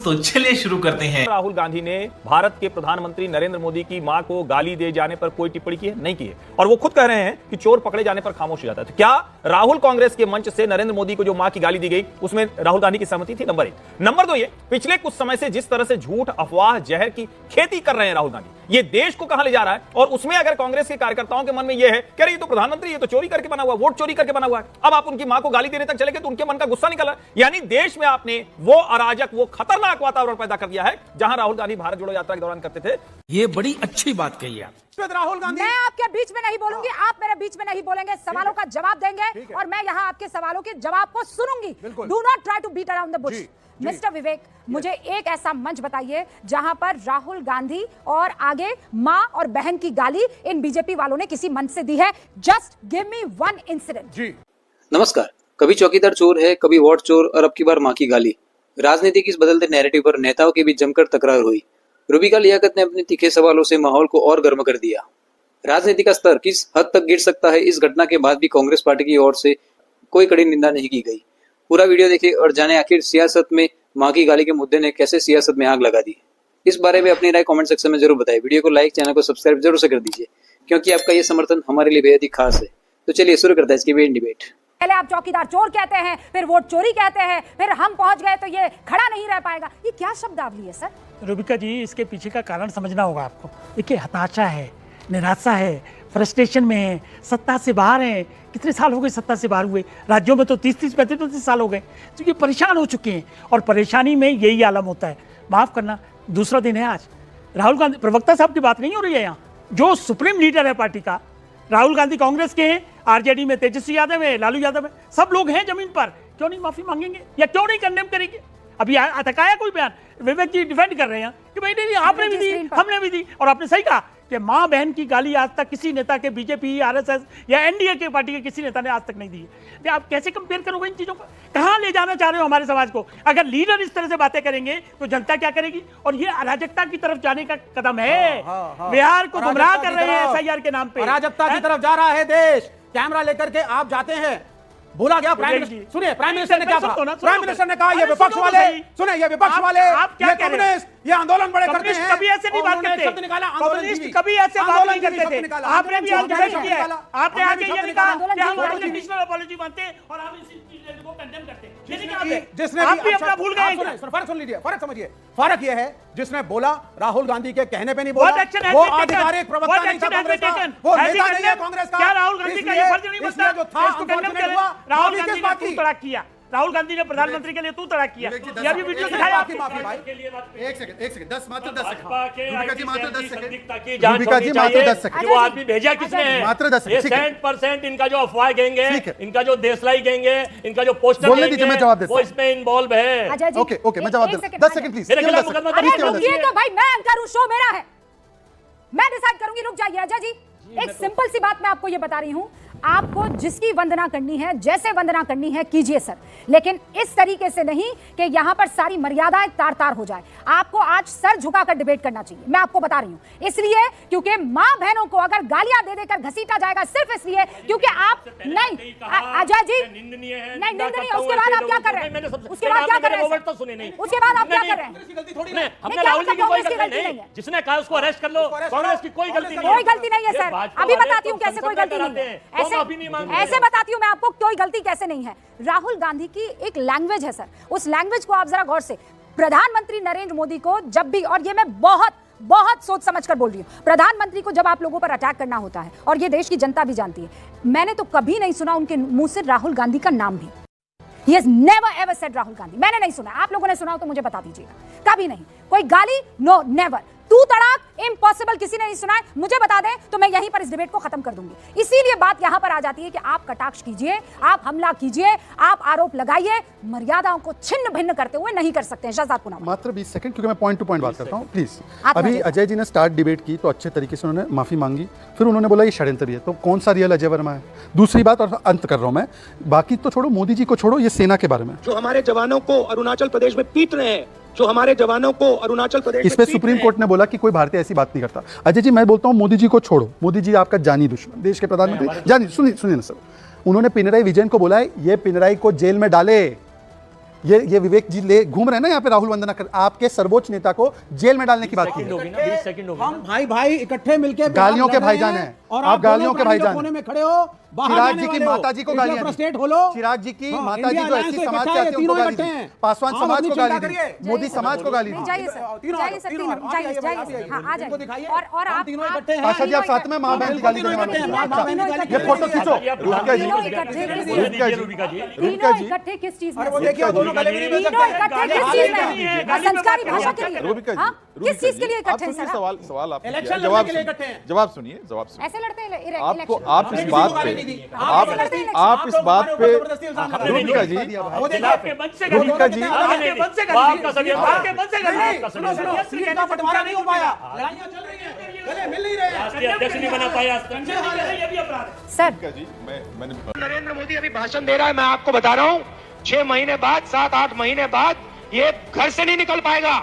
तो चलिए शुरू करते हैं। राहुल गांधी ने भारत के प्रधानमंत्री नरेंद्र मोदी की मां को गाली दे जाने पर कोई टिप्पणी की है? नहीं की है। और वो खुद कह रहे हैं कि चोर पकड़े जाने पर खामोश हो जाता है। तो क्या राहुल कांग्रेस के मंच से नरेंद्र मोदी को जो मां की गाली दी गई उसमें राहुल गांधी की सहमति थी? नंबर 1। नंबर 2, ये पिछले कुछ समय से जिस तरह से झूठ, अफवाह, जहर की खेती कर रहे हैं राहुल गांधी, ये देश को कहां ले जा रहा है। और उसमें अगर कांग्रेस के कार्यकर्ताओं के मन में यह है कि अरे ये तो प्रधानमंत्री, ये तो चोरी करके बना हुआ, वोट चोरी करके बना हुआ है, अब आप उनकी मां को गाली देने तक चले गए तो उनके मन का गुस्सा निकला। यानी देश में आपने वो अराजक, वो खतरनाक वातावरण पैदा कर दिया है जहां राहुल गांधी भारत जोड़ो यात्रा के दौरान करते थे। ये बड़ी अच्छी बात कही आप। राहुल गांधी, मैं आपके बीच में नहीं बोलूंगी, आप मेरे बीच में नहीं बोलेंगे, सवालों का जवाब देंगे और मैं यहाँ आपके सवालों के जवाब को सुनूंगी। Do not try to beat around the bush. Mister Vivek, मुझे एक ऐसा मंच बताइए जहां पर राहुल गांधी और आगे मां और बहन की गाली इन बीजेपी वालों ने किसी मंच से दी है। Just give me one incident. जी नमस्कार। कभी चौकीदार चोर है, कभी वोट चोर और अब की बार मां की गाली। राजनीति की इस बदलते नैरेटिव पर नेताओं के बीच जमकर तकरार हुई। रूबिका लियाकत ने अपने तीखे सवालों से माहौल को और गर्म कर दिया। राजनीति का स्तर किस हद तक गिर सकता है, इस घटना के बाद भी कांग्रेस पार्टी की ओर से कोई कड़ी निंदा नहीं की गई। पूरा वीडियो देखिए और जाने आखिर सियासत में मां की गाली के मुद्दे ने कैसे सियासत में आग लगा दी। इस बारे में अपनी राय कमेंट सेक्शन में जरूर बताएं। वीडियो को लाइक, चैनल को सब्सक्राइब जरूर से कर दीजिए क्योंकि आपका ये समर्थन हमारे लिए बेहद ही खास है। तो चलिए शुरू करते हैं इसकी मेन डिबेट। पहले आप चौकीदार चोर कहते हैं, फिर वोट चोरी कहते हैं, फिर हम पहुंच गए तो ये खड़ा नहीं रह पाएगा। ये क्या शब्दावली है सर? रूबिका जी, इसके पीछे का कारण समझना होगा आपको। देखिए, हताशा है, निराशा है, फ्रस्ट्रेशन में है, सत्ता से बाहर है। कितने साल हो गए सत्ता से बाहर हुए? राज्यों में तो 30-30, 35-35 साल हो गए। तो ये परेशान हो चुके हैं और परेशानी में यही आलम होता है। माफ़ करना, दूसरा दिन है आज। राहुल गांधी, प्रवक्ता साहब की बात नहीं हो रही है यहाँ। जो सुप्रीम लीडर है पार्टी का, राहुल गांधी कांग्रेस के हैं, आरजेडी में तेजस्वी यादव है, लालू यादव है, सब लोग हैं जमीन पर। क्यों नहीं माफी मांगेंगे या क्यों नहीं कंडेम करेंगे? अभी अटकाया कोई बयान? विवेक जी डिफेंड कर रहे हैं कि भाई नहीं, आपने भी दी, हमने भी दी। और आपने सही कहा कि मां बहन की गाली आज तक किसी नेता के, बीजेपी, आरएसएस या एनडीए के पार्टी के किसी नेता ने आज तक नहीं दी है। आप कैसे कंपेयर करोगे इन चीजों को? कहां ले जाना चाह रहे हो हमारे समाज को? अगर लीडर इस तरह से बातें करेंगे तो जनता क्या करेगी? और ये अराजकता की तरफ जाने का कदम है। बिहार को गुमराह कर रहे हैं एसआईआर के नाम पे। अराजकता की तरफ जा रहा है देश। कैमरा लेकर के आप जाते हैं, भूला गया प्राइम मिनिस्टर। सुनिए, प्राइम मिनिस्टर ने क्या कहा? प्राइम मिनिस्टर ने कहा ये विपक्ष वाले, सुने, ये विपक्ष वाले, ये कम्युनिस्ट, ये आंदोलन बड़े करते हैं। कभी ऐसे नहीं बात करते। शब्द निकाला आंदोलन, कभी ऐसे बात नहीं करते थे। आपने भी आज किया है, आपने आगे ये नहीं कहा कि हम अनकंडीशनल अपॉलॉजी मानते हैं और हम इस चीज को कंडेम करते हैं। जिसने आप भी अपना भूल गए। फर्क सुन लीजिए, फर्क समझिए। फर्क ये है, जिसने बोला राहुल गांधी के कहने पे नहीं बोला, वो आधिकारिक प्रवक्ता नहीं था कांग्रेस का, वो नेता नहीं है कांग्रेस का। क्या राहुल गांधी का ये फर्ज नहीं बनता? जो था अनफॉर्चुनेट हुआ। राहुल गांधी ने तू तड़ाक किया, राहुल गांधी ने प्रधानमंत्री के लिए तू तड़ाक किया। यह भी वीडियो दिखाया आपकी। माफी भाई, एक सेकंड, 10 मात्र 10 सेकंड। रूबिका जी मात्र 10 सेकंड। रूबिका जी मात्र 10 सेकंड। वो आदमी भेजा किसने है? मात्र 10 सेकंड। 100% इनका जो अफवाह गैंगे, इनका जो देशलाई गैंगे, इनका जो पोस्टर बोलने दीजिए, मैं जवाब देता हूं। वो इसमें इन्वॉल्व है। ओके, मैं जवाब देता हूं। 10 सेकंड प्लीज। मेरे खिलाफ मुकदमा दर्ज अरे रुकिए तो भाई, मैं एंकर हूं, शो मेरा है, मैं डिसाइड करूंगी। रुक जाइए अजय जी, एक सिंपल सी बात मैं आपको ये बता रही हूं। आपको जिसकी वंदना करनी है, जैसे वंदना करनी है कीजिए सर, लेकिन इस तरीके से नहीं कि यहां पर सारी मर्यादाएं तार तार हो जाए। आपको आज सर झुकाकर डिबेट करना चाहिए, मैं आपको बता रही हूं। इसलिए क्योंकि मां बहनों को अगर गालियां दे देकर घसीटा जाएगा, सिर्फ इसलिए क्योंकि आप नहीं, अजय जी नहीं, निंदनीय है। उसके बाद आप क्या कर रहे हैं? उसके बाद क्या कर रहे हैं? उसके बाद आप क्या कर रहे हैं? हमने राहुल जी की कोई गलती नहीं है। जिसने कहा उसको अरेस्ट कर लो, कांग्रेस की कोई गलती नहीं है। कोई गलती नहीं है सर, अभी बताती हूँ कैसे कोई गलती नहीं है। ऐसे बताती हूं मैं आपको कोई गलती कैसे नहीं है। राहुल गांधी की एक लैंग्वेज है सर, उस लैंग्वेज को आप जरा गौर से, प्रधानमंत्री नरेंद्र मोदी को जब भी, और ये मैं बहुत सोच समझ कर बोल रही हूं, प्रधानमंत्री को जब आप लोगों पर अटैक करना होता है, और ये देश की जनता भी जानती है, मैंने तो कभी नहीं सुना उनके मुंह से राहुल गांधी का नाम भी। He has never ever said Rahul Gandhi. मैंने नहीं सुना, आप लोगों ने सुना हो तो मुझे बता दीजिएगा। कभी नहीं, कोई गाली, नो, नेवर। तू तड़ाक, इम्पॉसिबल, किसी ने नहीं सुना है, मुझे बता दें तो मैं यहीं पर इस डिबेट को खत्म कर दूंगी। इसीलिए बात यहां पर आ जाती है कि आप कटाक्ष कीजिए, आप हमला कीजिए, आप आरोप लगाइए, मर्यादाओं को छिन्न भिन्न करते हुए नहीं कर सकते हैं। शहजाद पूनम, मात्र 20 सेकंड, क्योंकि मैं पॉइंट टू पॉइंट बात करता हूं प्लीज। अभी अजय जी ने स्टार्ट डिबेट की तो अच्छे तरीके से उन्होंने माफी मांगी, फिर उन्होंने बोला ये षड्यंत्र है, तो कौन सा रियल अजय वर्मा है? दूसरी बात, और अंत कर रहा हूं मैं, बाकी तो छोड़ो, मोदी जी को छोड़ो, ये सेना के बारे में जो हमारे जवानों को अरुणाचल प्रदेश में पीट रहे हैं, जो हमारे जवानों को अरुणाचल प्रदेश इस पे सुप्रीम कोर्ट ने बोला कि कोई भारतीय ऐसी बात नहीं करता। अजय जी, मैं बोलता हूं मोदी जी को छोड़ो, मोदी जी आपका जानी दुश्मन, देश के प्रधानमंत्री। जानी, सुनिए ना सर, उन्होंने पिनराई विजयन को बोला है ये पिनराई को जेल में डाले, ये विवेक जी ले घूम रहे हैं ना यहाँ पे राहुल वंदना कर, आपके सर्वोच्च नेता को जेल में डालने की बात की है। हम भाई भाई इकट्ठे मिलकर गालियों के भाईजान हैं और आप, गालियों के भाईजान कोने में खड़े हो, चिराग जी की माताजी को गालियां फ्रस्ट्रेट हो लो। चिराग जी की माताजी जो ऐसी समाज के आती है उनको गाली दी, पासवान समाज को गाली दी, मोदी समाज को गाली दी। जाइए सर, जाइए, हाँ आ जाइए। और आप पाशा जी आप साथ में माँ बहन की गाली देने वाले हैं। ये फोटो खींचो। रुबिका जी, तीनों इकट्ठे किस चीज में? तीनों इकट्ठे किस चीज में? संस्कारी भाषा के लिए? हाँ? किस चीज के लिए इकट्ठे हैं सर? सवाल आप इलेक्शन जवाब लड़ने के लिए इकट्ठे हैं। जवाब सुनिए, जवाब सुनिए। ऐसे लड़ते हैं आपको इलेक्शन? आप इस बात पे आप इस बात पे रूबिका जी, रूबिका जी, बंटवारा नहीं हो पाया, लड़ाइयां चल रही हैं, गले मिल नहीं रहे हैं, अध्यक्ष नहीं बना पाया, ये भी अपराध है सर। रूबिका जी, मैंने नरेंद्र मोदी अभी भाषण दे रहा है, मैं आपको बता रहा हूँ 6 महीने बाद 7-8 महीने बाद ये घर से नहीं निकल पाएगा।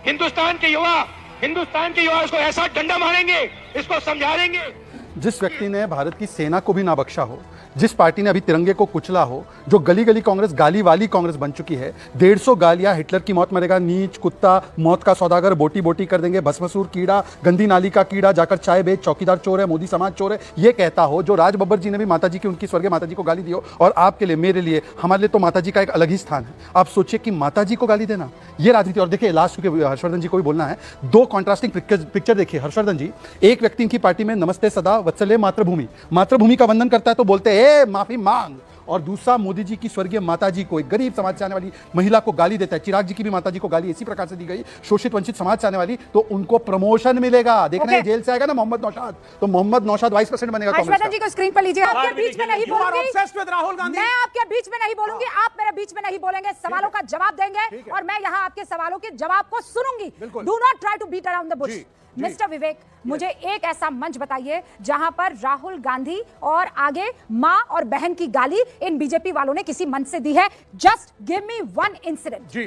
हिंदुस्तान के युवा इसको ऐसा डंडा मारेंगे, इसको समझा देंगे। जिस व्यक्ति ने भारत की सेना को भी ना बख्शा हो, जिस पार्टी ने अभी तिरंगे को कुचला हो, जो गली गली कांग्रेस गाली वाली कांग्रेस बन चुकी है, 150 गालियां, हिटलर की मौत मरेगा, नीच कुत्ता, मौत का सौदागर, बोटी बोटी कर देंगे, भस्मसूर कीड़ा, गंदी नाली का कीड़ा, जाकर चाय बेच, चौकीदार चोर है, मोदी समाज चोर है, ये कहता हो, जो राज बब्बर जी ने भी माताजी की, उनकी स्वर्गीय माताजी को गाली दी हो, और आपके लिए, मेरे लिए, हमारे लिए तो माताजी का एक अलग ही स्थान है। आप सोचिए कि माताजी को गाली देना, ये राजनीति। और देखिए लास्ट, क्योंकि हर्षवर्धन जी को भी बोलना है, 2 कॉन्ट्रास्टिंग पिक्चर देखिए। हर्षवर्धन जी, एक व्यक्ति इनकी पार्टी में नमस्ते सदा वत्सल्य मातृभूमि का वंदन करता है तो बोलते हैं माफी मांग, और दूसरा मोदी जी की स्वर्गीय माताजी को, एक गरीब समाज से आने वाली महिला को गाली देता है। चिराग जी की भी माताजी को गाली इसी प्रकार से दी गई, शोषित वंचित समाज से आने वाली, तो उनको प्रमोशन मिलेगा। देखना है जेल से आएगा ना मोहम्मद नौशाद, तो मोहम्मद नौशाद वाइस प्रेसिडेंट बनेगा कांग्रेस हर्षवर्धन जी को स्क्रीन पर लीजिए। आपके बीच में नहीं बोलूंगी, राहुल गांधी, मैं आपके बीच में नहीं बोलूंगी, आप मेरे बीच में नहीं बोलेंगे, सवालों का जवाब देंगे और मैं यहाँ आपके सवालों के जवाब को सुनूंगी। Do not try to beat around the bush. Mister Vivek, मुझे एक ऐसा मंच बताइए जहां पर राहुल गांधी और आगे मां और बहन की गाली इन बीजेपी वालों ने किसी मंच से दी है। Just give me one incident. जी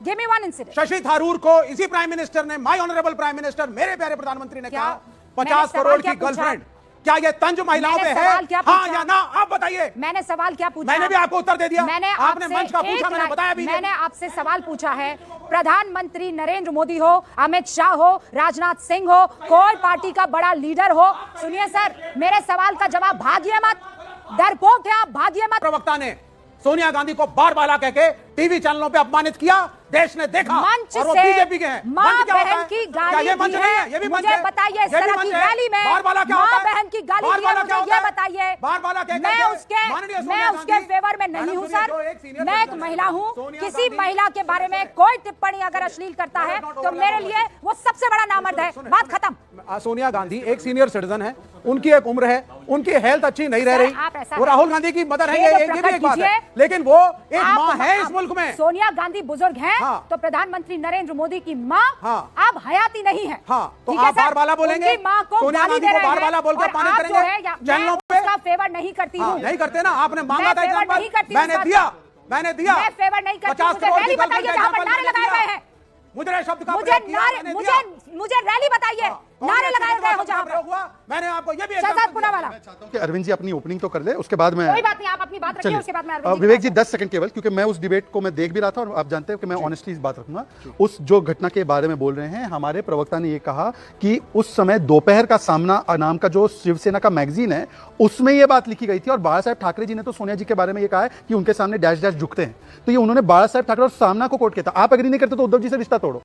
give me one incident. Shashi Tharoor को इसी प्राइम मिनिस्टर ने, माय ऑनरेबल प्राइम मिनिस्टर, मेरे प्यारे प्रधानमंत्री ने कहा 50 करोड़ की गर्लफ्रेंड, क्या ये तंज महिलाओं पे है? हाँ या ना, आप बताइए। मैंने सवाल क्या पूछा? मैंने भी आपको उत्तर दे दिया। मैंने आपने मंच का पूछा, मैंने बताया भी। मैंने आपसे सवाल पूछा है, प्रधानमंत्री नरेंद्र मोदी हो, अमित शाह हो, राजनाथ सिंह हो, कोई पार्टी का बड़ा लीडर हो, सुनिए सर, मेरे सवाल का जवाब, भागिए मत, डरपोक है आप, भागिए मत। प्रवक्ता ने सोनिया गांधी को बार बाला कह के टीवी चैनलों पे अपमानित किया, देश ने देखा, मंच और वो से बीजेपी के हैं। मां मंच क्या होता बहन है? की क्या गाली ये मंच दी नहीं है? है? ये भी मंच मुझे है। बताइए, इस ये भी तरह मंच की है। रैली में बार बाला क्या मां होता है? बहन की गाली बार दी है, बाला क्या मुझे होता ये है? बताइए। बार बाला क्या मैं कहते हैं? उसके माननीय सोनिया उसके गांधी, फेवर में नहीं हूं सर। जो एक सीनियर मैं एक सिटीजन महिला हूं, सोनिया किसी गांधी, महिला के बारे में कोई टिप्पणी अगर अश्लील करता है तो मेरे लिए वो सबसे बड़ा नामर्द है। बात खत्म। सोनिया गांधी एक सीनियर सिटीजन है, उनकी एक उम्र है, उनकी हेल्थ अच्छी नहीं रह सर, रही, आप ऐसा वो राहुल गांधी की मदर है, ये भी एक बात है, लेकिन वो एक मां है इस मुल्क में। सोनिया गांधी बुजुर्ग हैं, हाँ। तो प्रधानमंत्री नरेंद्र मोदी की मां हाँ। अब हयाती नहीं है। हाँ, तो ठीक है आप सर? बार बाला बोलेंगे, उनकी मां को सोनिया गाली गांधी दे को रहे बार हैं, बाला बोलकर और पानी आप करेंगे जो है मैं चैनलों पे। उसका फेवर नहीं करती हूँ। नहीं करते ना, आपने मांगा मैं था फेवर एग्जाम्पल, नहीं करती हूँ मैंने इस बात दिया, का। मैंने दिया। मैं फेवर नहीं करती, 50 मुझे करोड़ रैली की बताइए गर्लफ्रेंड जहां का पर नारे एग्जाम्पल लगाए मैंने गए हैं। मुद्रा शब्द का मुझे प्रयोग किया, नारे, मैंने दिया। मुझे रैली बताइए, नारे लगाए गए हो जहां पर। मैंने आपको ये भी शहजाद पुनावाला, कि अरविंद जी अपनी ओपनिंग तो कर ले, उसके बाद मैं कोई बात नहीं, आप अपनी बात रखिए, उसके बाद मैं अरविंद जी विवेक की जी बात 10 सेकंड केवल, क्योंकि मैं उस डिबेट को मैं देख भी रहा था और आप जानते हैं कि मैं ऑनेस्टली इस बात रखूंगा। उस जो घटना के बारे में बोल रहे हैं, हमारे प्रवक्ता ने ये कहा कि उस समय दोपहर का सामना नाम का जो शिवसेना का मैगजीन है, उसमें ये बात लिखी गई थी, और बाला साहेब ठाकरे जी ने तो सोनिया जी के बारे में ये कहा है कि उनके सामने डैश डैश झुकते हैं, तो ये उन्होंने बाला साहेब ठाकरे और सामना को कोट किया था। आप एग्री नहीं करते तो उद्धव जी से रिश्ता तोड़ो।